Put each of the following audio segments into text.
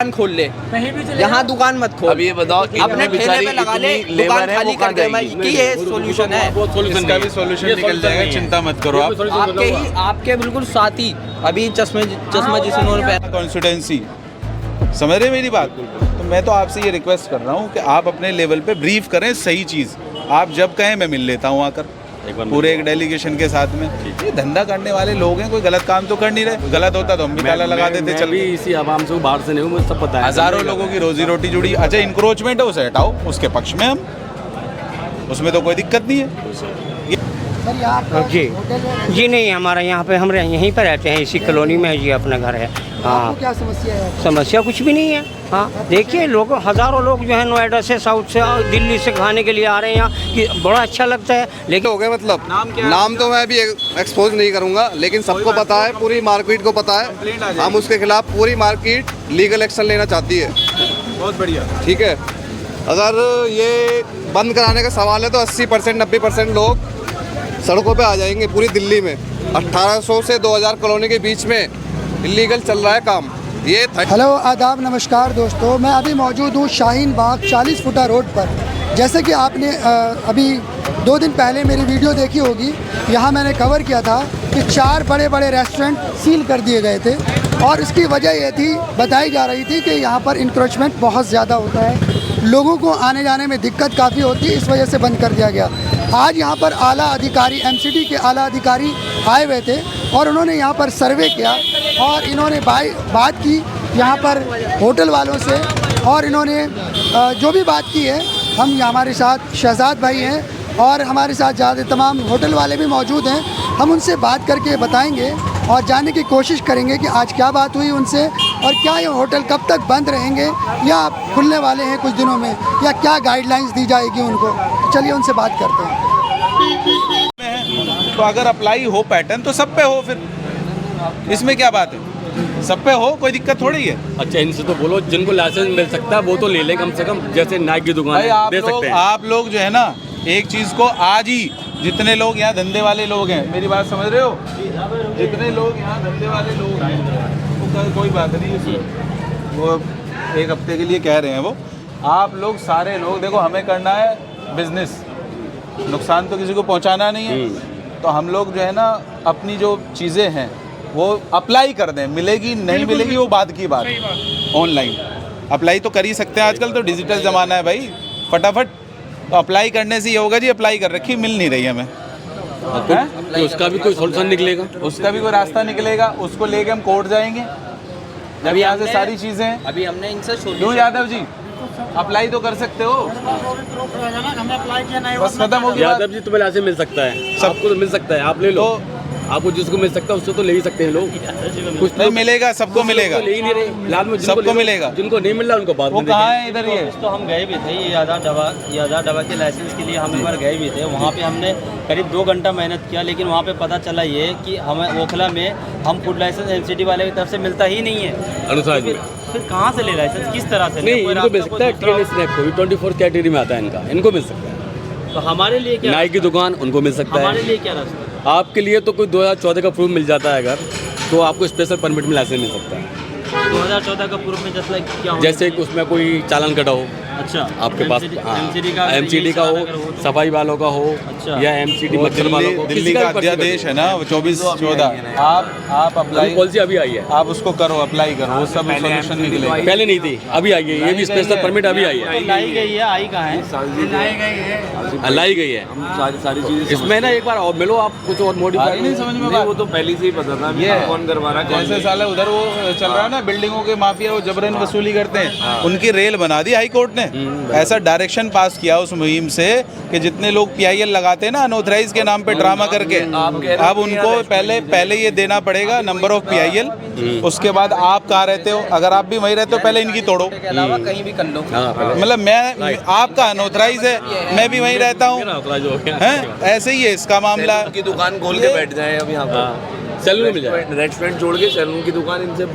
खोल ले, यहाँ दुकान मत खोल। अब ये बताओ, अपने ठेले पे लगा ले, दुकान खाली कर दे। कि ये सोल्यूशन है, इसका भी सोल्यूशन निकल जाएगा, चिंता मत करो आप। आपके बिल्कुल साथी अभी चश्मा जिन्होंने पहना, कॉन्स्टिट्यूंसी समझ रहे मेरी बात। तो मैं तो आपसे ये रिक्वेस्ट कर रहा हूँ कि आप अपने लेवल पे ब्रीफ करें सही चीज़। आप जब कहें मैं मिल लेता हूँ आकर पूरे एक डेलीगेशन के साथ में। ये धंधा करने वाले लोग हैं, कोई गलत काम तो कर नहीं रहे। गलत होता तो हम भी ताला लगा देते। चल भी इसी आवाम से बाहर से नहीं हूँ, मुझे सब पता है। हजारों लोगों की रोजी रोटी जुड़ी। अच्छा इंक्रोचमेंट है, उसे हटाओ, उसके पक्ष में हम, उसमें तो कोई दिक्कत नहीं है। जी नहीं, हमारा यहाँ पे हम यहीं पर रहते हैं, इसी कॉलोनी में जी अपना घर है। हाँ, क्या समस्या है? समस्या कुछ भी नहीं है। हाँ देखिए, लोग हज़ारों लोग जो है नोएडा से, साउथ से और दिल्ली से खाने के लिए आ रहे हैं यहाँ, कि बड़ा अच्छा लगता है। लेकिन हो गए मतलब नाम तो मैं अभी एक्सपोज नहीं करूंगा, लेकिन सबको पता है, पूरी मार्केट को पता है। हम उसके खिलाफ पूरी मार्केट लीगल एक्शन लेना चाहती है। बहुत बढ़िया, ठीक है। अगर ये बंद कराने का सवाल है तो 80% 90% लोग सड़कों पे आ जाएंगे पूरी दिल्ली में। 1800 से 2000 कॉलोनी के बीच में इलीगल चल रहा है काम। ये हेलो, आदाब, नमस्कार दोस्तों। मैं अभी मौजूद हूँ शाहीन बाग 40 फुटा रोड पर। जैसे कि आपने अभी 2 दिन पहले मेरी वीडियो देखी होगी, यहाँ मैंने कवर किया था कि 4 बड़े बड़े रेस्टोरेंट सील कर दिए गए थे, और इसकी वजह ये थी, बताई जा रही थी कि यहाँ पर इंक्रोचमेंट बहुत ज़्यादा होता है, लोगों को आने जाने में दिक्कत काफ़ी होती है, इस वजह से बंद कर दिया गया। आज यहाँ पर आला अधिकारी, एमसीडी के आला अधिकारी आए हुए थे और उन्होंने यहाँ पर सर्वे किया, और इन्होंने बात की यहाँ पर होटल वालों से, और इन्होंने जो भी बात की है, हम हमारे साथ शहजाद भाई हैं और हमारे साथ ज़्यादा तमाम होटल वाले भी मौजूद हैं। हम उनसे बात करके बताएंगे और जानने की कोशिश करेंगे कि आज क्या बात हुई उनसे, और क्या ये होटल कब तक बंद रहेंगे या खुलने वाले हैं कुछ दिनों में, या क्या गाइडलाइंस दी जाएगी उनको। चलिए उनसे बात करते हैं। तो अगर अप्लाई हो पैटर्न तो सब पे हो, फिर इसमें क्या बात है, सब पे हो, कोई दिक्कत थोड़ी है। अच्छा इनसे तो बोलो, जिनको लाइसेंस मिल सकता है वो तो ले ले कम से कम, जैसे नाई की दुकान दे सकते हैं। आप लोग जो है ना, एक चीज़ को आज ही, जितने लोग यहाँ धंधे वाले लोग हैं, मेरी बात समझ रहे हो, जितने लोग यहाँ धंधे वाले लोग हैं, वो कोई बात नहीं है, वो 1 हफ्ते के लिए कह रहे हैं वो। आप लोग सारे लोग देखो, हमें करना है बिजनेस, नुकसान तो किसी को पहुँचाना नहीं है। तो हम लोग जो है ना, अपनी जो चीज़ें हैं वो अप्लाई कर दें, मिलेगी नहीं मिलेगी वो बाद की बात। ऑनलाइन अप्लाई तो कर ही सकते हैं, आजकल तो डिजिटल ज़माना है भाई, फटाफट। तो अप्लाई करने से ये होगा जी, अप्लाई कर रखी, मिल नहीं रही हमें, तो उसका भी कोई सोल्यूशन निकलेगा, उसका भी कोई रास्ता निकलेगा, उसको लेके हम कोर्ट जाएंगे। जब यहाँ से सारी चीज़ें, अभी हमने इनसे क्यों यादव जी अप्लाई तो कर सकते हो, बस खत्म हो गया। यादव जी तुम्हें लाइसेंस मिल सकता है, सबको तो मिल सकता है, आप ले लो। आपको जिसको मिल सकता है उससे तो ले ही सकते हैं लोग। कुछ नहीं मिलेगा, सबको मिलेगा, ले ही नहीं रहे फिलहाल में, सबको मिलेगा। जिनको नहीं मिल रहा उनको बाद वो में कहाँ है, इधर ही है। तो हम गए भी थे, ये आज़ाद दवा के लाइसेंस के लिए हम एक बार गए भी थे। वहाँ पे हमने करीब 2 घंटा मेहनत किया, लेकिन वहाँ पे पता चला ये कि हमें ओखला में हम फूड लाइसेंस एमसीडी वाले की तरफ से मिलता ही नहीं है अनुसार। फिर कहाँ से ले लाइसेंस, किस तरह से? नहीं, इनको मिल सकता है, ट्रेन स्नैक को भी 24 कैटेगरी में आता है इनका, इनको मिल सकता है। तो हमारे लिए क्या, नाई की दुकान उनको मिल सकता है। हमारे लिए क्या रास्ता? आपके लिए तो कोई 2014 का प्रूफ मिल जाता है अगर, तो आपको स्पेशल परमिट में लाइसेंस मिल सकता है। 2014 का प्रूफ में क्या हो, जैसे कि उसमें कोई चालान कटा हो, अच्छा आपके पास एमसीडी का हो, सफाई वालों का हो, अच्छा, या एमसीडी मच्छर वालों को, दिल्ली का अध्यादेश है ना 24/14, आप अप्लाई, पॉलिसी अभी आई है, आप उसको करो, अप्लाई करो, वो सब सोल्यूशन निकलेगा। पहले नहीं थी, अभी आई है, ये भी स्पेशल परमिट अभी आई है। लाई गई है, आई कहाँ है? लाई गई है, सारी चीजें इसमें ना एक बार और मिलो, आप कुछ और मॉडिफाई नहीं समझ में, वो तो पहले से ही पता था, ये कौन करवा रहा है। जैसे साले उधर वो चल रहा है ना, बिल्डिंगों के माफिया, वो जबरन वसूली करते हैं, उनकी रेल बना दी हाई कोर्ट ने। ऐसा डायरेक्शन पास किया उस मुहिम से कि जितने लोग PIL लगाते हैं ना अनऑथराइज के नाम पे ड्रामा करके, अब उनको पहले ये देना पड़ेगा नंबर ऑफ PIL। उसके बाद आप कहाँ रहते हो, अगर आप भी वहीं रहते हो पहले इनकी तोड़ो, के अलावा कहीं भी कर लो। मतलब मैं, आपका अनऑथराइज है, मैं भी वहीं रहता हूँ, ऐसे ही है इसका मामला। की दुकान खोल के बैठ जाए अब यहाँ पर, सैलून मिल जाए, रेस्टोरेंट छोड़ के सैलून की दुकान इनसे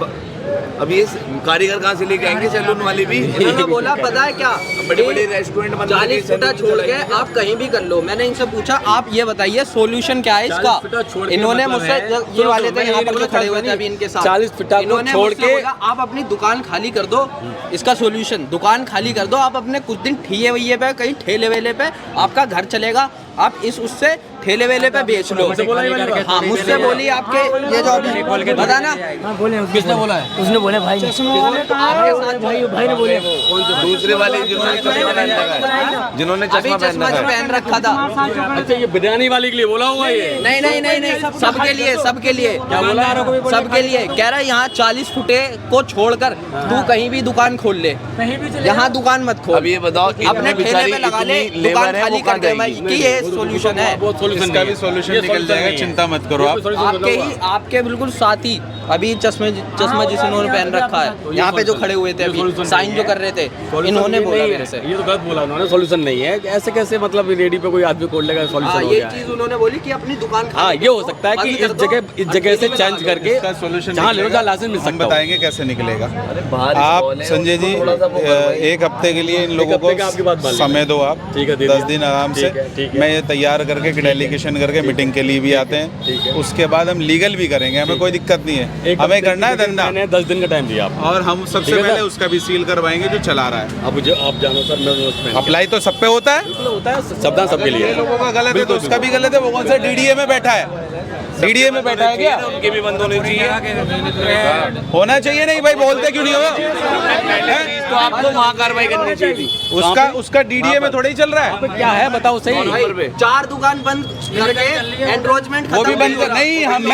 अब ये कारीगर कहाँ से लेके आएंगे सैलून वाले भी? इन्होंने बोला पता है क्या, बड़े-बड़े रेस्टोरेंट बंद 40 फुटा छोड़ के आप कहीं भी कर लो। मैंने इनसे पूछा आप ये बताइए सोल्यूशन क्या है इसका। इन्होंने मुझसे, ये वाले थे यहाँ पर जो खड़े हुए थे अभी इनके साथ, 40 फुटा इन्होंने छोड़ मुझसे के बोला आप अपनी दुकान खाली कर दो, इसका सोल्यूशन दुकान खाली कर दो, आप अपने कुछ दिन ठिये वैये पे कहीं ठेले वेले पे आपका घर चलेगा, आप इस उससे ठेले वेले पे बेच लो। हाँ मुझसे बोली आपके ये जो अभी बता ना, किसने बोला है? उसने बोले भाई ने। भाई ने बोले दूसरे वाले जिन्होंने अभी चश्मा जो पहन रखा था। अच्छा ये बिरयानी वाले के लिए बोला होगा ये? नहीं नहीं नहीं नहीं, सबके लिए सबके लिए क्या बोला? सबके लिए कह रहा है यहाँ 40 फुटे को छोड़कर तू कहीं भी दुकान खोल ले, यहाँ दुकान मत खोल। अब ये बताओ अपने ठेले पे लगा ले, दुकान खाली कर दे। मैं कि ये सोल्यूशन है, इसका भी सोल्यूशन निकल जाएगा, चिंता मत करो आप। आपके बिल्कुल साथ ही अभी चश्मा जिस इन्होंने पहन रखा है, यहाँ पे जो खड़े हुए थे अभी साइन जो कर रहे थे, इन्होंने बोला मेरे से। ये तो गलत बोला उन्होंने, सोल्यूशन नहीं है। ऐसे कैसे मतलब रेडी पे कोई आदमी खोल लेगा सोल्यूशन हो ये गया? चीज उन्होंने बोली कि अपनी दुकान हाँ ये हो सकता है कि इस जगह से चेंज करके इसका सोल्यूशन जहाँ ले लो जहाँ लाइसेंस मिल हम सकता हो। बताएंगे कैसे निकलेगा। आप संजय जी एक हफ्ते के लिए इन लोगों को समय दो, आप 10 दिन आराम से। मैं ये तैयार करके डेलीगेशन करके मीटिंग के लिए भी आते हैं, उसके बाद हम लीगल भी करेंगे, हमें कोई दिक्कत नहीं है, हमें करना है धंधा। मैंने 10 दिन का टाइम दिया आपको। और हम सबसे पहले उसका भी सील करवाएंगे जो चला रहा है। अब आप जानो सर, मैं उसमें अप्लाई तो सब पे होता है, होता है सबदा सबके लिए। लोगों का गलत है तो उसका भी गलत है। वो कौन सा डीडीए में बैठा है? डीडीए में बैठा है क्या? उनके भी बंद होने चाहिए। होना चाहिए नहीं भाई, बोलते क्यों नहीं हो? तो आपको वहाँ कार्रवाई करनी चाहिए थी। उसका डीडीए में थोड़ा ही चल रहा है। क्या है बताओ सही? 4 दुकान बंद करके एनरोचमेंट वो भी बंद कर नहीं, हम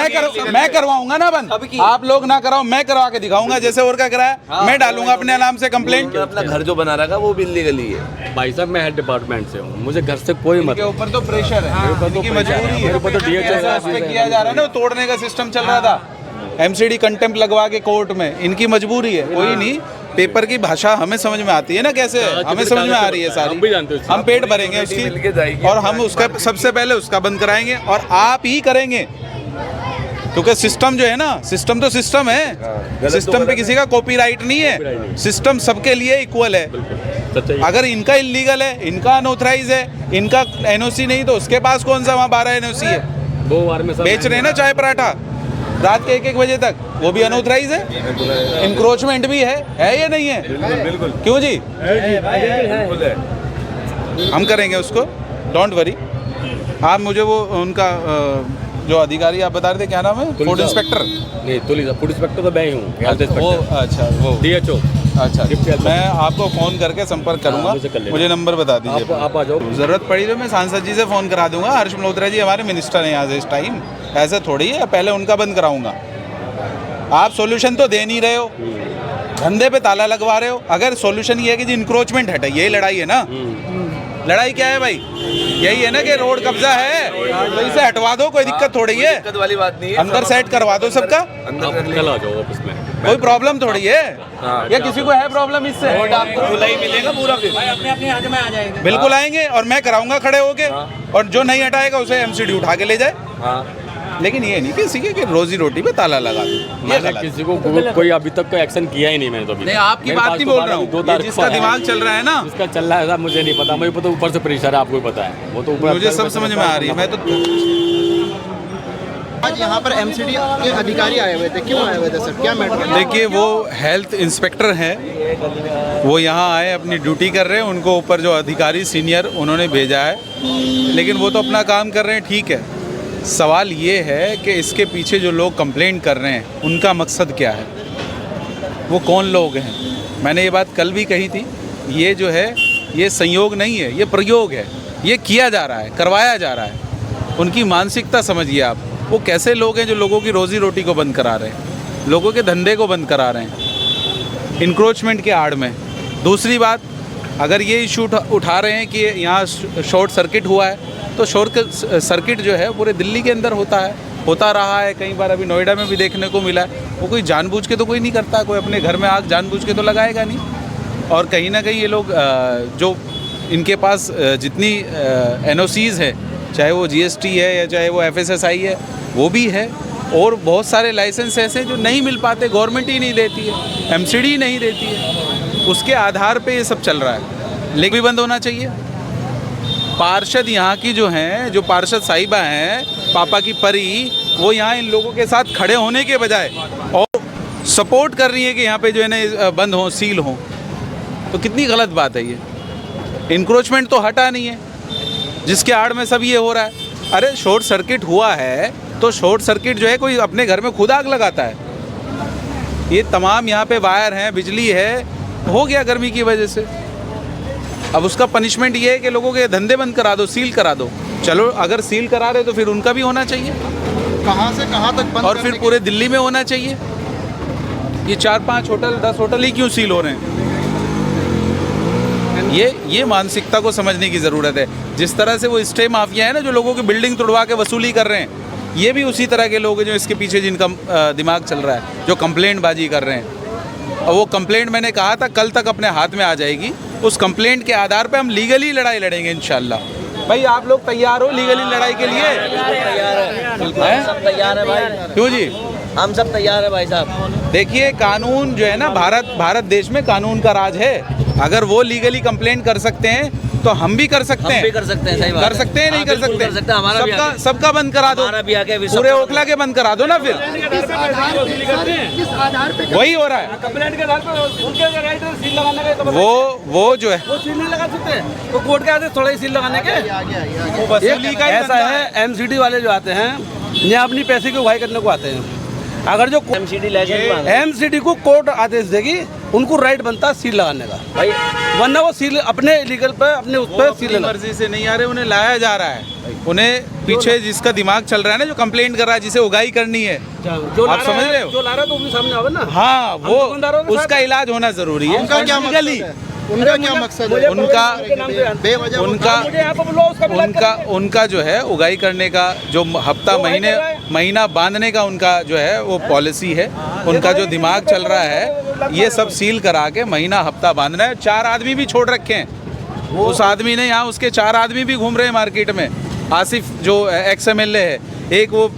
मैं करवाऊंगा ना बंद, आप लोग ना कराओ, मैं करवा के दिखाऊंगा। जैसे और क्या कराया, मैं डालूंगा अपने नाम से कंप्लेंट। अपना घर जो बना रखा वो भी इल्लीगली है। भाई साहब मैं हेड डिपार्टमेंट से हूँ, मुझे घर से कोई के ऊपर तो प्रेशर है, इनकी मजबूरी है। मेरे ऊपर तो DHO किया जा रहा है ना, तोड़ने का सिस्टम चल रहा था, MCD कंटेम्प्ट लगवा के कोर्ट में। इनकी मजबूरी है, कोई नहीं। पेपर की भाषा हमें समझ में आती है ना, कैसे हमें समझ में आ रही है सारी, हम भी जानते हैं। हम पेट भरेंगे उसकी, और हम उसका सबसे पहले उसका बंद कराएंगे, और आप ही करेंगे, क्योंकि सिस्टम जो है ना, सिस्टम तो सिस्टम है, सिस्टम पे किसी का कॉपीराइट नहीं है, सिस्टम सबके लिए इक्वल है। अगर इनका इलीगल है, इनका अनऑथराइज है, इनका NOC नहीं, तो उसके पास कौन सा वहाँ 12 NOC है? 2 बार में बेच रहे हैं ना चाय पराठा रात के 1-1 बजे तक, वो भी अनऑथराइज है, इंक्रोचमेंट भी है या नहीं है? बिल्कुल। क्यों जी? हम करेंगे उसको, डोंट वरी। आप मुझे वो उनका जो अधिकारी आप बता रहे थे, क्या नाम है? Food inspector? नहीं, फूड इंस्पेक्टर तो मैं ही हूँ। वो अच्छा, वो DHO। अच्छा, मैं आपको फ़ोन करके संपर्क करूंगा, मुझे नंबर बता दीजिए। आप आ जाओ, ज़रूरत पड़ी तो मैं सांसद जी से फ़ोन करा दूंगा। हर्ष मल्होत्रा जी हमारे मिनिस्टर हैं यहाँ से इस टाइम, ऐसे थोड़ी है, पहले उनका बंद कराऊंगा। आप सॉल्यूशन तो दे नहीं रहे हो, धंधे पे ताला लगवा रहे हो। अगर सॉल्यूशन ये है कि जी इंक्रोचमेंट हटे, यही लड़ाई है ना? लड़ाई क्या है भाई? यही है ना कि रोड कब्जा है तो इसे हटवा दो, कोई दिक्कत थोड़ी है, दिक्कत वाली बात नहीं है। अंदर सेट करवा दो सबका, कल आ जाओ ऑफिस में, कोई प्रॉब्लम थोड़ी है। या किसी को है प्रॉब्लम इससे? आपको खुला ही मिलेगा पूरा, फिर बिल्कुल आएंगे और मैं कराऊंगा खड़े होके, और जो नहीं हटाएगा उसे MCD उठा के ले जाए। लेकिन ये नहीं किसी के रोजी रोटी पे ताला लगा दो। मैंने किसी को कोई अभी तक कोई एक्शन किया ही नहीं, मैंने तो अभी। नहीं, आपकी बात नहीं बोल रहा हूँ, जिसका दिमाग चल रहा है ना, जिसका चल रहा है साहब, मुझे नहीं पता, मुझे पता ऊपर से प्रेशर है, आपको भी पता है, वो तो ऊपर मुझे सब समझ में आ रही है। मैं तो आज यहाँ पर MCD के अधिकारी आए हुए थे, क्यों आए हुए थे सर, क्या मैटर? देखिए, वो हेल्थ इंस्पेक्टर हैं, वो यहाँ आए, अपनी ड्यूटी कर रहे हैं, उनको ऊपर जो अधिकारी सीनियर उन्होंने भेजा है, लेकिन वो तो अपना काम कर रहे हैं, ठीक है। सवाल ये है कि इसके पीछे जो लोग कंप्लेंट कर रहे हैं उनका मकसद क्या है, वो कौन लोग हैं? मैंने ये बात कल भी कही थी, ये जो है ये संयोग नहीं है, ये प्रयोग है, ये किया जा रहा है, करवाया जा रहा है। उनकी मानसिकता समझिए आप, वो कैसे लोग हैं जो लोगों की रोज़ी रोटी को बंद करा रहे हैं, लोगों के धंधे को बंद करा रहे हैं इंक्रोचमेंट के आड़ में। दूसरी बात, अगर ये इशू उठा रहे हैं कि यहाँ शॉर्ट सर्किट हुआ है, तो शॉर्ट सर्किट जो है पूरे दिल्ली के अंदर होता रहा है, कई बार अभी नोएडा में भी देखने को मिला है। वो कोई जानबूझ के तो कोई नहीं करता, कोई अपने घर में आग जानबूझ के तो लगाएगा नहीं। और कहीं ना कहीं ये लोग जो इनके पास जितनी NOCs है, चाहे वो GST है या चाहे वो FSSI है, वो भी है, और बहुत सारे लाइसेंस ऐसे हैं जो नहीं मिल पाते, गवर्नमेंट ही नहीं देती है, एमसीडी नहीं देती है, उसके आधार पे ये सब चल रहा है। लेकिन भी बंद होना चाहिए। पार्षद यहाँ की जो हैं, जो पार्षद साहिबा हैं, पापा की परी, वो यहाँ इन लोगों के साथ खड़े होने के बजाय और सपोर्ट कर रही है कि यहाँ पे जो है ना बंद हो, सील हो, तो कितनी गलत बात है ये। इंक्रोचमेंट तो हटा नहीं है, जिसके आड़ में सब ये हो रहा है। अरे शॉर्ट सर्किट हुआ है तो शॉर्ट सर्किट जो है कोई अपने घर में खुद आग लगाता है? ये तमाम यहाँ पे वायर हैं, बिजली है, हो गया गर्मी की वजह से। अब उसका पनिशमेंट ये है कि लोगों के धंधे बंद करा दो, सील करा दो। चलो अगर सील करा रहे तो फिर उनका भी होना चाहिए, कहाँ से कहाँ तक बंद और फिर पूरे दिल्ली में होना चाहिए। ये 4-5 होटल, 10 होटल ही क्यों सील हो रहे हैं? ये मानसिकता को समझने की ज़रूरत है। जिस तरह से वो स्टे माफिया है ना, जो लोगों की बिल्डिंग तोड़वा के वसूली कर रहे हैं, ये भी उसी तरह के लोग हैं जो इसके पीछे जिनका दिमाग चल रहा है, जो कंप्लेंट बाजी कर रहे हैं। और वो कंप्लेंट मैंने कहा था कल तक अपने हाथ में आ जाएगी। उस कंप्लेंट के आधार पे हम लीगली लड़ाई लड़ेंगे इंशाल्लाह। भाई आप लोग तैयार हो लीगली लड़ाई के लिए? सब तैयार है भाई। क्यों जी? हम सब तैयार है भाई साहब। देखिए कानून जो है ना, भारत देश में कानून का राज है। अगर वो लीगली कंप्लेंट कर सकते हैं तो हम भी कर सकते हैं। हम भी कर सकते हैं, सही बात कर सकते हैं, नहीं कर सकते? हमारा भी आगे। सबका बंद करा दो, हमारा भी आगे, पूरे ओखला के बंद करा दो ना। फिर किस आधार पे वही हो रहा है। कंप्लेंट के आधार पर उनके राइट है सील लगाने का। वो जो है वो सील नहीं लगा सकते, तो कोर्ट के आदेश थोड़ा ही सील लगाने के। वसूली का ही ऐसा धंधा है, एमसीडी वाले जो आते हैं ये अपनी पैसे की उगाही करने को आते हैं। अगर जो एमसीडी को कोर्ट आदेश देगी, उनको राइट बनता है सील लगाने का भाई, वरना वो सील अपने लीगल पे, अपने उस पर सील मर्जी से नहीं आ रहे, उन्हें लाया जा रहा है। उन्हें पीछे जिसका दिमाग चल रहा है ना, जो कंप्लेंट कर रहा है, जिसे उगाही करनी है, जो आप समझ रहे हो? जो ला रहा है तो वो भी सामने आवे ना। हाँ, वो दुकानदारों के उसका इलाज होना जरूरी है। उनका क्या मकसद है? उनका क्या मकसद है? उनका जो है उगाही करने का, जो हफ्ता महीना बांधने का उनका जो है वो पॉलिसी है। उनका जो दिमाग चल रहा है, ये सब सील करा के महीना हफ्ता बांधना है। 4 आदमी भी छोड़ रखे हैं, उस आदमी ने यहाँ, उसके 4 आदमी भी घूम रहे हैं मार्केट में। आसिफ जो एक्स MLA है, एक वो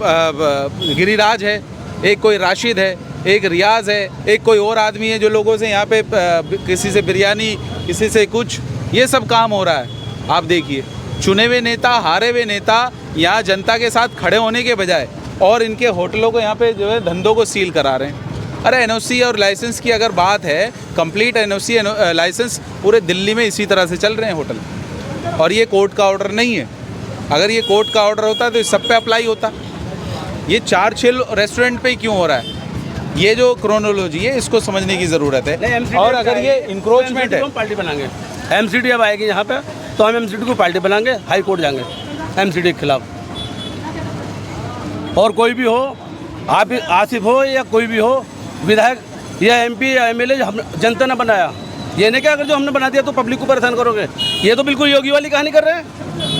गिरिराज है, एक कोई राशिद है, एक रियाज है, एक कोई और आदमी है जो लोगों से यहाँ पे किसी से बिरयानी, किसी से कुछ, ये सब काम हो रहा है। आप देखिए, चुने हुए नेता, हारे हुए नेता यहाँ जनता के साथ खड़े होने के बजाय और इनके होटलों को यहाँ पे जो है धंधों को सील करा रहे हैं। अरे NOC और लाइसेंस की अगर बात है, कंप्लीट NOC लाइसेंस पूरे दिल्ली में इसी तरह से चल रहे हैं होटल, और ये कोर्ट का ऑर्डर नहीं है। अगर ये कोर्ट का ऑर्डर होता तो सब पे अप्लाई होता। ये 4-6 रेस्टोरेंट पे ही क्यों हो रहा है? ये जो क्रोनोलॉजी है, इसको समझने की ज़रूरत है। और अगर ये इंक्रोचमेंट है, पार्टी बनाएंगे। एमसीडी अब आएगी यहाँ पे, तो हम एमसीडी को पार्टी बनाएंगे, हाई कोर्ट जाएंगे एमसीडी के खिलाफ। और कोई भी हो, आप आसिफ हो या कोई भी हो, विधायक या MP या MLA, जनता ने बनाया। ये नहीं कि अगर जो हमने बना दिया तो पब्लिक को परेशान करोगे। ये तो बिल्कुल योगी वाली कहानी कर रहे हैं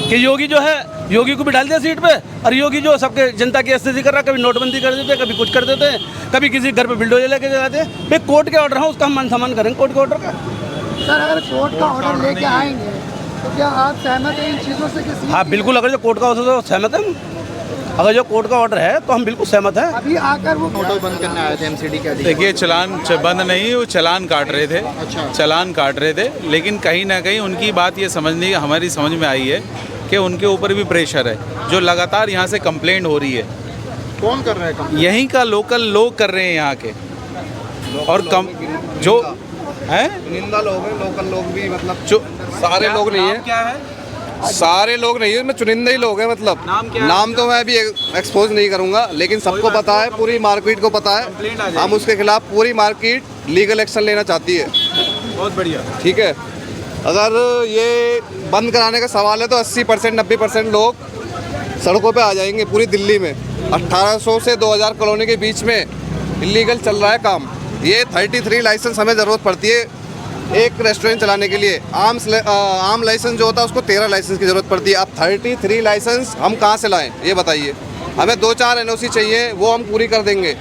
कि योगी जो है, योगी को भी डाल दिया सीट पे, और योगी जो सबके जनता की स्थिति कर रहा है, कभी नोटबंदी कर देते हैं, कभी कुछ कर देते हैं, कभी किसी घर पे बिल्डोजर लेके जाते हैं। फिर कोर्ट के ऑर्डर है, उसका हम मान सम्मान करेंगे कोर्ट के ऑर्डर का। सर अगर कोर्ट का ऑर्डर लेके आएंगे तो क्या आप सहमत हैं इन चीज़ों से? किसी हाँ बिल्कुल, अगर जो कोर्ट का ऑर्डर है तो सहमत है। अगर जो कोर्ट का ऑर्डर है तो हम बिल्कुल सहमत हैं। अभी आकर वो होटल बंद करने आए थे एमसीडी के अधिकारी। देखिए चलान बंद नहीं, वो चलान काट रहे थे। अच्छा। चलान काट रहे थे, लेकिन कहीं ना कहीं उनकी बात ये समझने हमारी समझ में आई है कि उनके ऊपर भी प्रेशर है, जो लगातार यहाँ से कंप्लेंट हो रही है। कौन कर रहे हैं? यहीं का लोकल लोग कर रहे हैं यहाँ के, और जो हैं चुनिंदा लोग हैं, लोकल लोग भी, मतलब जो सारे लोग नहीं है, क्या है, सारे लोग नहीं है, इसमें चुनिंदा ही लोग हैं। मतलब नाम क्या है? नाम तो मैं अभी एक्सपोज नहीं करूंगा, लेकिन सबको पता है, पूरी मार्केट को पता कंप्लेंट आ है। जाएगी। हम उसके खिलाफ पूरी मार्केट लीगल एक्शन लेना चाहती है। बहुत बढ़िया। ठीक है, अगर ये बंद कराने का सवाल है तो 80% 90% लोग सड़कों पे आ जाएंगे पूरी दिल्ली में। 1800 से 2000 कॉलोनी के बीच में इलीगल चल रहा है काम। ये 33 लाइसेंस हमें ज़रूरत पड़ती है एक रेस्टोरेंट चलाने के लिए। आम लाइसेंस जो होता है उसको 13 लाइसेंस की ज़रूरत पड़ती है। अब 33 लाइसेंस हम कहाँ से लाएं, ये बताइए। हमें 2-4 NOC चाहिए, वो हम पूरी कर देंगे।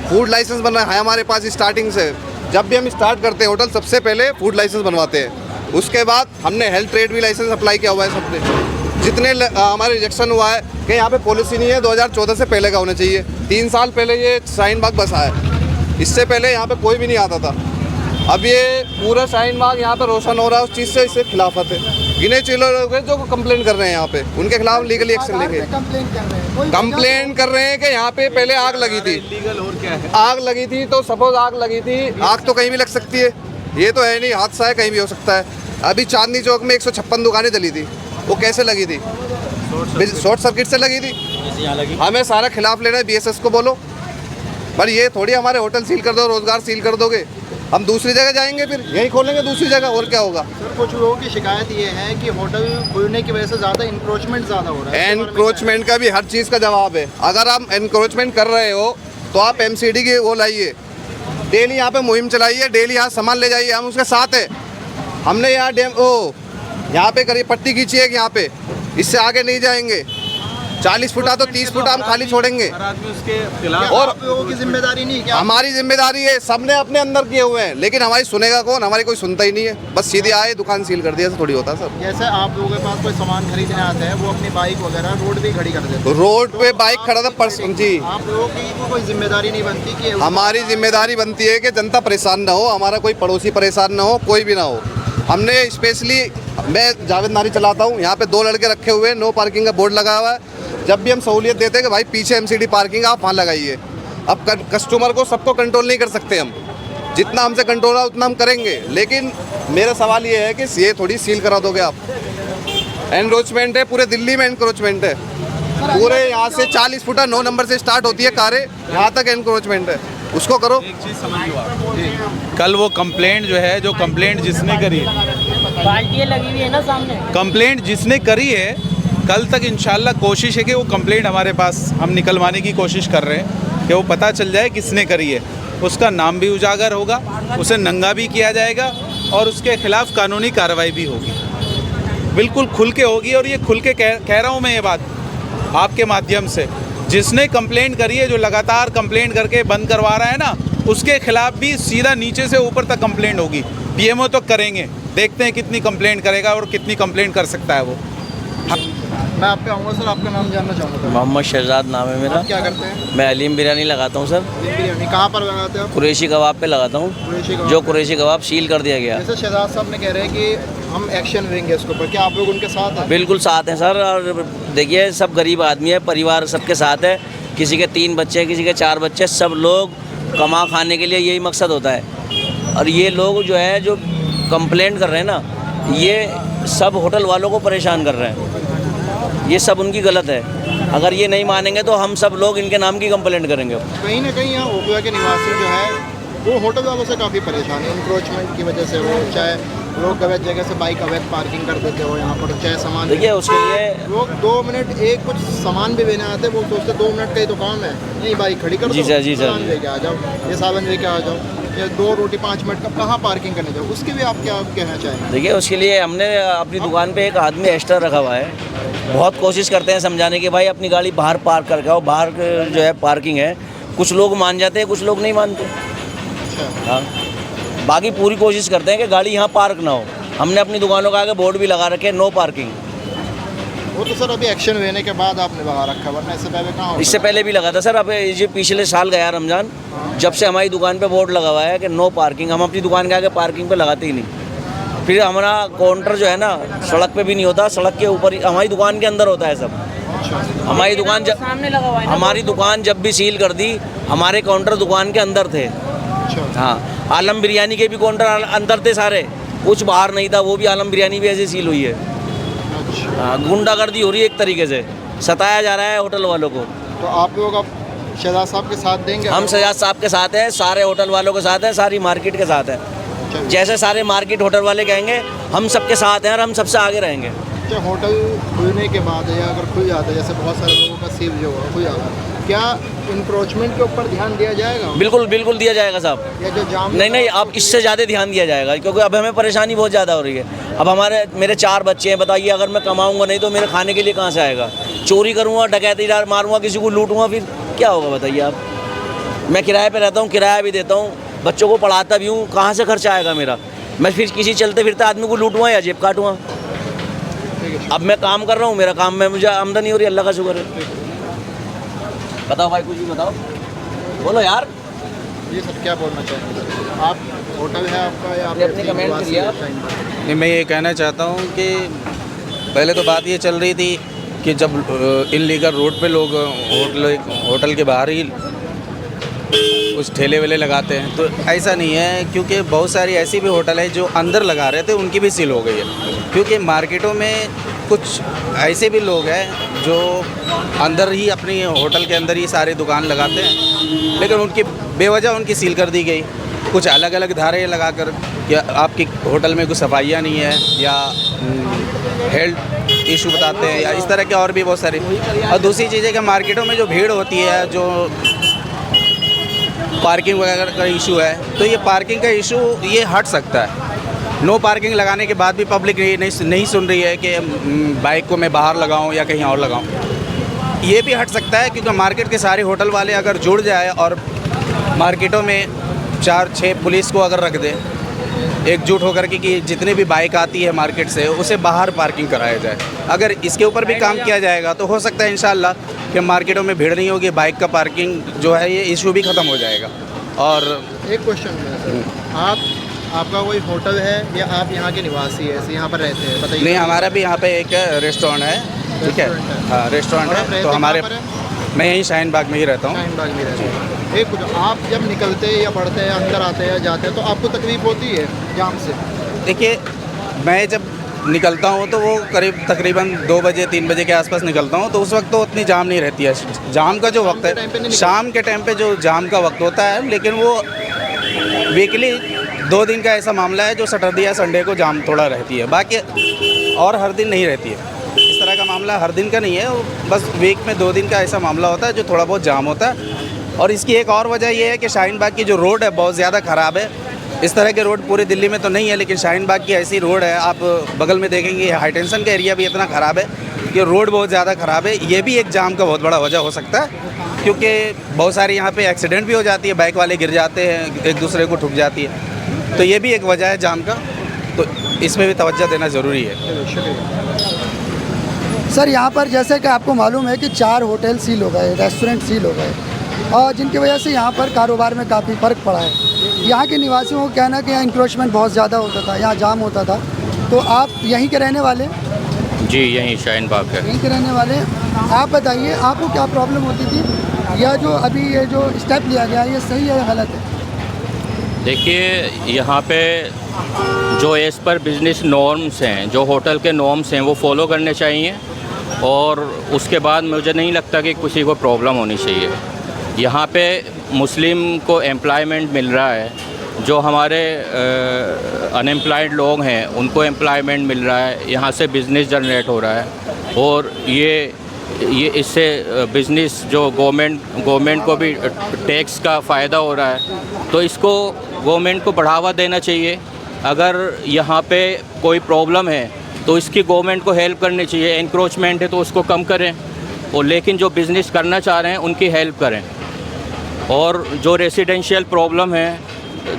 फूड लाइसेंस बनना है हमारे पास स्टार्टिंग से। जब भी हम स्टार्ट करते हैं होटल, सबसे पहले फूड लाइसेंस बनवाते हैं। उसके बाद हमने हेल्थ ट्रेड भी लाइसेंस अप्लाई किया हुआ है सबने। जितने हमारे रिजेक्शन हुआ है कि यहाँ पे पॉलिसी नहीं है, 2014 से पहले का होना चाहिए। 3 साल पहले ये शाहीन बाग बसा है, इससे पहले यहाँ पे कोई भी नहीं आता था। अब ये पूरा शाहीन बाग यहाँ पे रोशन हो रहा है, उस चीज़ से इससे खिलाफत है। गिने चुने लोग हैं जो कंप्लेंट कर रहे हैं यहाँ पे, उनके खिलाफ लीगली एक्शन लेंगे। कंप्लेंट कर रहे हैं कि यहाँ पे पहले आग लगी थी, आग लगी थी तो सपोज आग लगी थी, आग तो कहीं भी लग सकती है, ये तो है नहीं, हादसा है, कहीं भी हो सकता है। अभी चांदनी चौक में 156 दुकानें जली थी, वो कैसे लगी थी? शॉर्ट सर्किट से लगी थी। हमें सारा खिलाफ लेना है, BSS को बोलो। पर ये थोड़ी हमारे होटल सील कर दो, रोजगार सील कर दोगे, हम दूसरी जगह जाएंगे, फिर यही खोलेंगे दूसरी जगह, और क्या होगा? सर कुछ लोगों की शिकायत ये है कि होटल खुलने की वजह से ज़्यादा इंक्रोचमेंट ज़्यादा हो रहा है। एनक्रोचमेंट का भी हर चीज़ का जवाब है। अगर आप एनक्रोचमेंट कर रहे हो तो आप MCD की वो लाइए, डेली यहाँ पे मुहिम चलाइए, डेली यहाँ सामान ले जाइए, हम उसके साथ है। हमने यहाँ यहाँ पे करिए पट्टी खींची है, यहाँ पे इससे आगे नहीं जाएंगे। 40 फुटा तो 30 फुटा हम खाली छोड़ेंगे। और लोगों की जिम्मेदारी नहीं क्या? हमारी जिम्मेदारी है, सबने अपने अंदर किए हुए हैं, लेकिन हमारी सुनेगा कौन? हमारी कोई सुनता ही नहीं है, बस सीधे आए दुकान सील कर दिया, ऐसा थोड़ी होता सर। जैसे आप लोगों के पास कोई सामान खरीदने आता है, वो अपनी बाइक वगैरह रोड पे खड़ी कर देते हैं। रोड पे बाइक खड़ा था पर्सन जी। आप लोगों की कोई जिम्मेदारी नहीं बनती कि हमारी जिम्मेदारी बनती है कि जनता परेशान ना हो, हमारा कोई पड़ोसी परेशान ना हो, कोई भी ना हो। हमने स्पेशली, मैं जावेद नारी चलाता हूँ, यहाँ पे 2 लड़के रखे हुए हैं, नो पार्किंग का बोर्ड लगा हुआ है। जब भी हम सहूलियत देते हैं कि भाई पीछे MCD पार्किंग आप वहाँ लगाइए। अब कस्टमर को सबको कंट्रोल नहीं कर सकते हम, जितना हमसे कंट्रोल है उतना हम करेंगे, लेकिन मेरा सवाल ये है कि ये थोड़ी सील करा दोगे आप। एनक्रोचमेंट है, पूरे दिल्ली में एनक्रोचमेंट है, पूरे यहाँ से 40 फुटा 9 नंबर से स्टार्ट होती है कारें, यहाँ तक एनक्रोचमेंट है, उसको करो। एक चीज़ समझिए आप, कल वो कंप्लेंट जो है, जो कंप्लेंट जिसने करी है, बाल्टियाँ लगी हुई है ना सामने, कंप्लेंट जिसने करी है, कल तक इंशाल्लाह कोशिश है कि वो कंप्लेंट हमारे पास हम निकलवाने की कोशिश कर रहे हैं कि वो पता चल जाए किसने करी है, उसका नाम भी उजागर होगा, उसे नंगा भी किया जाएगा और उसके खिलाफ कानूनी कार्रवाई भी होगी, बिल्कुल खुल के होगी। और ये खुल के कह रहा हूँ मैं ये बात आपके माध्यम से, जिसने कंप्लेंट करी है, जो लगातार कंप्लेंट करके बंद करवा रहा है ना, उसके खिलाफ भी सीधा नीचे से ऊपर तक कंप्लेंट होगी। PMO तो करेंगे, देखते हैं कितनी कंप्लेंट करेगा और कितनी कंप्लेंट कर सकता है वो। मैं आपके आऊँगा सर, आपका नाम जानना चाहूँगा। मोहम्मद शहजाद नाम है मेरा। आप क्या करते हैं? मैं अलीम बिरयानी लगाता हूँ सर। बिरयानी कहाँ पर लगाते हो आप? कुरैशी कबाब पे लगाता हूँ, जो कुरैशी कबाब सील कर दिया गया। जैसे शहजाद साहब ने कह रहे हैं कि हम एक्शन लेंगे इसके ऊपर, क्या आप लोग उनके साथ हैं? बिल्कुल साथ हैं सर। और देखिए सब गरीब आदमी है, परिवार सबके साथ है, किसी के 3 बच्चे, किसी के 4 बच्चे, सब लोग कमा खाने के लिए यही मकसद होता है। और ये लोग जो है जो कंप्लेंट कर रहे हैं ना, ये सब होटल वालों को परेशान कर रहे हैं, ये सब उनकी गलत है। अगर ये नहीं मानेंगे तो हम सब लोग इनके नाम की कंप्लेंट करेंगे। कहीं ना कहीं यहाँ ओखला के निवासी जो है वो होटल वालों से काफ़ी परेशान है, इंक्रोचमेंट की वजह से। वो चाहे लोग अवैध जगह से बाइक अवैध पार्किंग कर देते हो यहाँ पर, चाहे सामान देखिए उसके लिए लोग 2 मिनट एक कुछ सामान भी लेने आते हैं, वो सोचते 2 मिनट का ही तो काम है, नहीं बाइक खड़ी कर जी सर, जी सर, सामान लेके आ जाओ, ये सालन लेके आ जाओ, या 2 रोटी 5 मिनट का कहाँ पार्किंग करने जाओ, उसके भी आप क्या कहना चाहेंगे? देखिए उसके लिए हमने अपनी दुकान पे एक आदमी एक्स्ट्रा रखा हुआ है, बहुत कोशिश करते हैं समझाने की, भाई अपनी गाड़ी बाहर पार्क करके आओ, बाहर जो है पार्किंग है। कुछ लोग मान जाते हैं, कुछ लोग नहीं मानते। हाँ, बाकी पूरी कोशिश करते हैं कि गाड़ी यहाँ पार्क ना हो। हमने अपनी दुकानों के आगे बोर्ड भी लगा रखे, नो पार्किंग। वो तो सर अभी एक्शन लेने के बाद आपने लगा रखा, वरना इससे पहले कहाँ होता? इससे पहले भी लगा था सर। अब ये पिछले साल गया रमज़ान, जब से हमारी दुकान पे बोर्ड लगा हुआ है कि नो पार्किंग, हम अपनी दुकान के आगे पार्किंग पे लगाते ही नहीं। फिर हमारा काउंटर जो है ना सड़क पे भी नहीं होता, सड़क के ऊपर ही हमारी दुकान के अंदर होता है सब। हमारी दुकान जब सामने लगा हुआ है ना, हमारी दुकान जब भी सील कर दी, हमारे काउंटर दुकान के अंदर थे। हाँ, आलम बिरयानी के भी काउंटर अंदर थे सारे, कुछ बाहर नहीं था, वो भी आलम बिरयानी भी ऐसे सील हुई है। हाँ, गुंडागर्दी हो रही है, एक तरीके से सताया जा रहा है होटल वालों को। तो आप लोग अब शहजाद साहब के साथ देंगे? हम शहजाद साहब के साथ हैं, सारे होटल वालों के साथ हैं, सारी मार्केट के साथ हैं। जैसे सारे मार्केट होटल वाले कहेंगे हम सबके साथ हैं और हम सबसे आगे रहेंगे। क्या होटल खुलने के बाद या अगर खुल जाता है, जैसे बहुत सारे लोगों का सील जो हुआ खुल जाता है, क्या इंक्रोचमेंट के ऊपर ध्यान दिया जाएगा? बिल्कुल बिल्कुल दिया जाएगा साहब। या जो जाम नहीं, अब इससे ज़्यादा ध्यान दिया जाएगा, क्योंकि अब हमें परेशानी बहुत ज़्यादा हो रही है। अब मेरे 4 बच्चे हैं, बताइए अगर मैं कमाऊँगा नहीं तो मेरे खाने के लिए कहाँ से आएगा? चोरी करूँगा, डकैती मारूँगा, किसी को लूटूँगा, फिर क्या होगा बताइए आप? मैं किराए पर रहता हूँ, किराया भी देता हूँ, बच्चों को पढ़ाता भी हूँ, कहाँ से खर्चा आएगा मेरा? मैं फिर किसी चलते फिरते आदमी को लूटूँगा या जेब काटूँगा? अब मैं काम कर रहा हूँ, मेरा काम में मुझे आमदनी हो रही है, अल्लाह का शुक्र है। बताओ भाई, कुछ भी बताओ, बोलो यार। ये सब क्या बोलना चाहेंगे आप? होटल है आपका या आप अपने कमेंट करिए आप। नहीं, मैं ये कहना चाहता हूँ कि पहले तो बात ये चल रही थी कि जब इनलीगल रोड पे लोग होटल के बाहर ही कुछ ठेले वेले लगाते हैं, तो ऐसा नहीं है, क्योंकि बहुत सारी ऐसी भी होटल है जो अंदर लगा रहे थे, उनकी भी सील हो गई है। क्योंकि मार्केटों में कुछ ऐसे भी लोग हैं जो अंदर ही अपनी होटल के अंदर ही सारी दुकान लगाते हैं, लेकिन उनकी बेवजह उनकी सील कर दी गई। कुछ अलग अलग धारे लगाकर या आपकी होटल में कुछ सफाइयाँ नहीं है या हेल्थ इशू बताते हैं या इस तरह के और भी बहुत सारी। और दूसरी चीज़ है कि मार्केटों में जो भीड़ होती है, जो पार्किंग वगैरह का इशू है, तो ये पार्किंग का इशू ये हट सकता है। नो पार्किंग लगाने के बाद भी पब्लिक नहीं सुन रही है कि बाइक को मैं बाहर लगाऊं या कहीं और लगाऊं। ये भी हट सकता है, क्योंकि मार्केट के सारे होटल वाले अगर जुड़ जाए और मार्केटों में 4-6 पुलिस को अगर रख दे एकजुट होकर के कि जितनी भी बाइक आती है मार्केट से उसे बाहर पार्किंग कराया जाए। अगर इसके ऊपर भी काम किया जाएगा तो हो सकता है इंशाल्लाह कि मार्केटों में भीड़ नहीं होगी, बाइक का पार्किंग जो है ये इशू भी ख़त्म हो जाएगा। और एक क्वेश्चन है सर, आपका कोई होटल है या आप यहाँ के निवासी है, यहाँ पर रहते हैं? बताइए। नहीं, हमारा भी यहाँ पे एक रेस्टोरेंट है, ठीक है, हाँ रेस्टोरेंट है। तो हमारे मैं यहीं शाहीन बाग में ही रहता हूँ। शाहीन बाग में रहते हैं। एक कुछ आप जब निकलते हैं या बढ़ते हैं, अंदर आते हैं या जाते हैं, तो आपको तकलीफ होती है जाम से? देखिए, मैं जब निकलता हूँ तो वो तकरीबन 2 बजे 3 बजे के आसपास निकलता हूँ, तो उस वक्त तो उतनी जाम नहीं रहती है। जाम का जो वक्त है शाम के टाइम पे जो जाम का वक्त होता है, लेकिन वो वीकली 2 दिन का ऐसा मामला है जो सैटरडे या संडे को जाम थोड़ा रहती है, बाकी और हर दिन नहीं रहती है। इस तरह का मामला हर दिन का नहीं है, बस वीक में 2 दिन का ऐसा मामला होता है जो थोड़ा बहुत जाम होता है। और इसकी एक और वजह यह है कि शाहीन बाग की जो रोड है बहुत ज़्यादा ख़राब है। इस तरह के रोड पूरी दिल्ली में तो नहीं है, लेकिन शाहीन बाग की ऐसी रोड है, आप बगल में देखेंगे हाई टेंशन का एरिया भी इतना ख़राब है कि रोड बहुत ज़्यादा ख़राब है। ये भी एक जाम का बहुत बड़ा वजह हो सकता है, क्योंकि बहुत सारी यहाँ पे एक्सीडेंट भी हो जाती है, बाइक वाले गिर जाते हैं, एक दूसरे को ठुक जाती है, तो ये भी एक वजह है जाम का, तो इसमें भी तवज्जो देना ज़रूरी है। सर यहाँ पर जैसे कि आपको मालूम है कि 4 होटल सील हो गए, रेस्टोरेंट सील हो गए, और जिनकी वजह से यहाँ पर कारोबार में काफ़ी फ़र्क पड़ा है। यहाँ के निवासियों को कहना कि यहाँ इंक्रोचमेंट बहुत ज़्यादा होता था, यहाँ जाम होता था। तो आप यहीं के रहने वाले? जी, यहीं शाहीन बाग है। यहीं के रहने वाले। आप बताइए, आपको क्या प्रॉब्लम होती थी, या जो अभी ये जो स्टेप लिया गया ये सही है या गलत है? देखिए, यहाँ पे जो एज़ पर बिज़नेस नॉर्म्स हैं, जो होटल के नॉर्म्स हैं, वो फॉलो करने चाहिए, और उसके बाद मुझे नहीं लगता कि किसी को प्रॉब्लम होनी चाहिए। यहाँ पे मुस्लिम को एम्प्लॉयमेंट मिल रहा है, जो हमारे अनएम्प्लॉयड लोग हैं उनको एम्प्लॉयमेंट मिल रहा है, यहाँ से बिज़नेस जनरेट हो रहा है, और ये इससे बिज़नेस जो गवर्नमेंट को भी टैक्स का फ़ायदा हो रहा है, तो इसको गवर्नमेंट को बढ़ावा देना चाहिए। अगर यहाँ पे कोई प्रॉब्लम है तो इसकी गवर्नमेंट को हेल्प करनी चाहिए। एनक्रोचमेंट है तो उसको कम करें, और लेकिन जो बिज़नेस करना चाह रहे हैं उनकी हेल्प करें। और जो रेसिडेंशियल प्रॉब्लम है,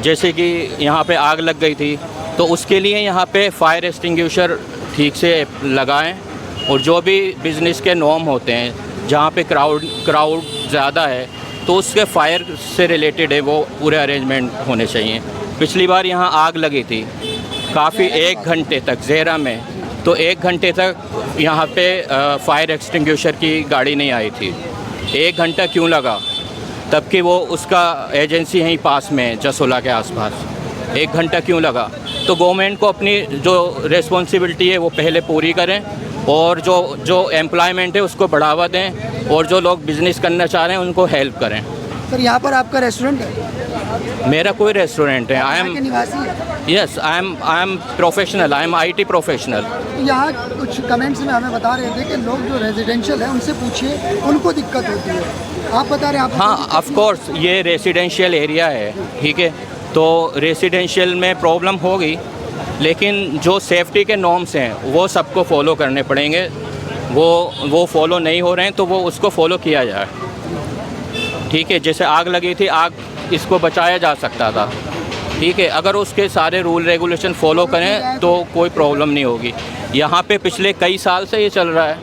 जैसे कि यहाँ पे आग लग गई थी, तो उसके लिए यहाँ पे फायर एक्सटिंग्विशर ठीक से लगाएं, और जो भी बिज़नेस के नॉर्म होते हैं, जहाँ पे क्राउड ज़्यादा है तो उसके फायर से रिलेटेड है वो पूरे अरेंजमेंट होने चाहिए। पिछली बार यहाँ आग लगी थी काफ़ी 1 घंटे तक ज़ेहरा में, तो 1 घंटे तक यहाँ पे फायर एक्सटिंग्विशर की गाड़ी नहीं आई थी। 1 घंटा क्यों लगा? तब कि वो उसका एजेंसी यहीं पास में है, जसोला के आसपास। 1 घंटा क्यों लगा? तो गवर्नमेंट को अपनी जो रिस्पॉन्सिबिलिटी है वो पहले पूरी करें, और जो एम्प्लॉयमेंट है उसको बढ़ावा दें, और जो लोग बिज़नेस करना चाह रहे हैं उनको हेल्प करें। सर यहाँ पर आपका रेस्टोरेंट है? मेरा कोई रेस्टोरेंट है। आई एम निवासी है? Yes, I am professional, I am IT professional. यहाँ कुछ कमेंट्स में हमें बता रहे थे कि लोग जो रेजिडेंशियल है उनसे पूछिए, उनको दिक्कत होती है। आप बता रहे हैं? आप? हाँ, ऑफ कोर्स ये रेसिडेंशियल एरिया है, ठीक है, तो रेसिडेंशियल में प्रॉब्लम होगी, लेकिन जो सेफ्टी के नॉर्म्स हैं वो सबको फॉलो करने पड़ेंगे। वो फॉलो नहीं हो रहे हैं तो वो उसको फॉलो किया जाए, ठीक है। जैसे आग लगी थी, आग इसको बचाया जा सकता था, ठीक है, अगर उसके सारे रूल रेगुलेशन फॉलो करें तो कोई प्रॉब्लम नहीं होगी। यहाँ पे पिछले कई साल से ये चल रहा है,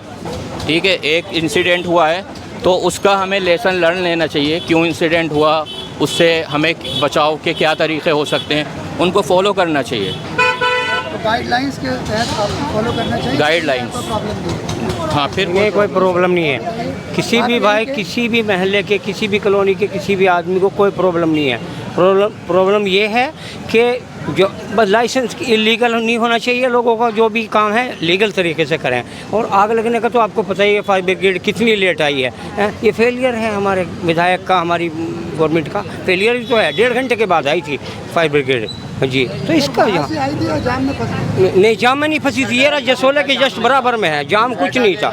ठीक है। एक इंसिडेंट हुआ है तो उसका हमें लेसन लर्न लेना चाहिए, क्यों इंसिडेंट हुआ, उससे हमें बचाव के क्या तरीक़े हो सकते हैं, उनको फॉलो करना चाहिए। तो गाइडलाइंस के तहत आपको फॉलो करना चाहिए। गाइडलाइंस, कोई प्रॉब्लम नहीं है। हाँ, फिर ये कोई प्रॉब्लम नहीं है। किसी भी भाई, किसी भी महल्ले के, किसी भी कॉलोनी के किसी भी आदमी को कोई प्रॉब्लम नहीं है। प्रॉब्लम ये है कि जो बस लाइसेंस इलीगल नहीं होना चाहिए, लोगों का जो भी काम है लीगल तरीके से करें। और आग लगने का तो आपको पता ही है, फायर ब्रिगेड कितनी लेट आई है। ये फेलियर है हमारे विधायक का, हमारी गवर्नमेंट का फेलियर ही तो है। 1.5 घंटे के बाद आई थी फायर ब्रिगेड जी। तो इसका यहाँ आई थी और जाम में फंसी। नहीं, जाम में नहीं फंसी थी, ये जसोले के जस्ट बराबर में है, जाम कुछ नहीं था,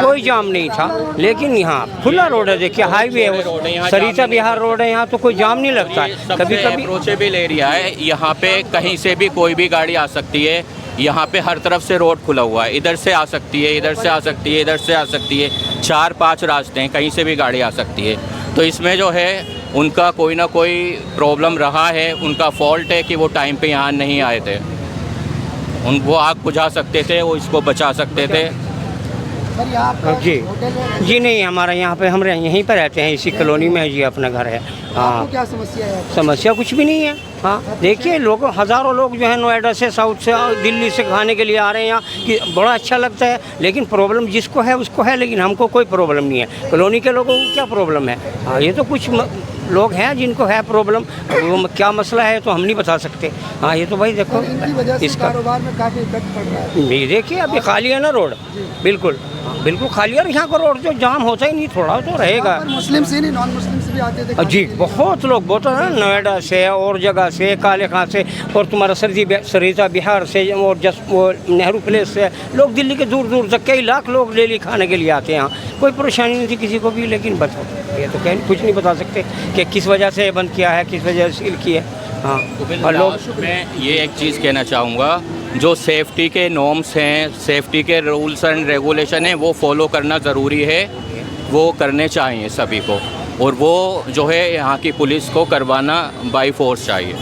कोई जाम नहीं था। लेकिन यहाँ खुला रोड है, देखिए हाईवे है, सरिता बिहार रोड है, यहाँ तो कोई जाम नहीं लगता है। कभी कभी अप्रोचेबल एरिया है, यहाँ पे कहीं से भी कोई भी गाड़ी आ सकती है। यहाँ पे हर तरफ से रोड खुला हुआ है, इधर से आ सकती है, इधर से आ सकती है, इधर से आ सकती है, 4-5 रास्ते हैं, कहीं से भी गाड़ी आ सकती है। तो इसमें जो है उनका कोई ना कोई प्रॉब्लम रहा है, उनका फॉल्ट है कि वो टाइम पे यहाँ नहीं आए थे। वो आग बुझा सकते थे, वो इसको बचा सकते थे। सर यहाँ पर जी होटल है, जी नहीं, हमारा यहाँ पे हम यहीं पर रहते हैं, इसी कॉलोनी में है जी, अपना घर है। हाँ, आपको क्या समस्या है? समस्या कुछ भी नहीं है। हाँ, देखिए लोग, हज़ारों लोग जो है नोएडा से, साउथ से, दिल्ली से खाने के लिए आ रहे हैं यहाँ, कि बड़ा अच्छा लगता है। लेकिन प्रॉब्लम जिसको है उसको है, लेकिन हमको कोई प्रॉब्लम नहीं है। कॉलोनी के लोगों को क्या प्रॉब्लम है? हाँ, ये तो कुछ लोग हैं जिनको है प्रॉब्लम, वो क्या मसला है तो हम नहीं बता सकते। हाँ, ये तो भाई देखो इनकी वजह से इसका कारोबार में काफ़ी इफेक्ट पड़ रहा है। नहीं, देखिए अभी खाली है ना रोड, बिल्कुल बिल्कुल खाली है। और यहाँ का रोड जो जाम होता ही नहीं, थोड़ा तो रहेगा। यहाँ पर मुस्लिम से नहीं, नॉन मुस्लिम से भी आते थे खाने जी, के लिए। बहुत लोग, बहुत है, नोएडा से और जगह से, काले खां से, और तुम्हारा सरिता बिहार से, और वो नेहरू प्लेस से लोग, दिल्ली के दूर दूर तक कई लाख लोग डेली खाने के लिए आते हैं यहाँ। कोई परेशानी नहीं थी किसी को भी। लेकिन बताओ, ये तो कहीं कुछ नहीं बता सकते कि किस वजह से बंद किया है, किस वजह से सील किया है। हाँ, और लोग, मैं ये एक चीज़ कहना चाहूँगा, जो सेफ्टी के नॉर्म्स हैं, सेफ्टी के रूल्स एंड रेगुलेशन हैं, वो फॉलो करना ज़रूरी है, वो करने चाहिए सभी को। और वो जो है यहाँ की पुलिस को करवाना बाई फोर्स चाहिए।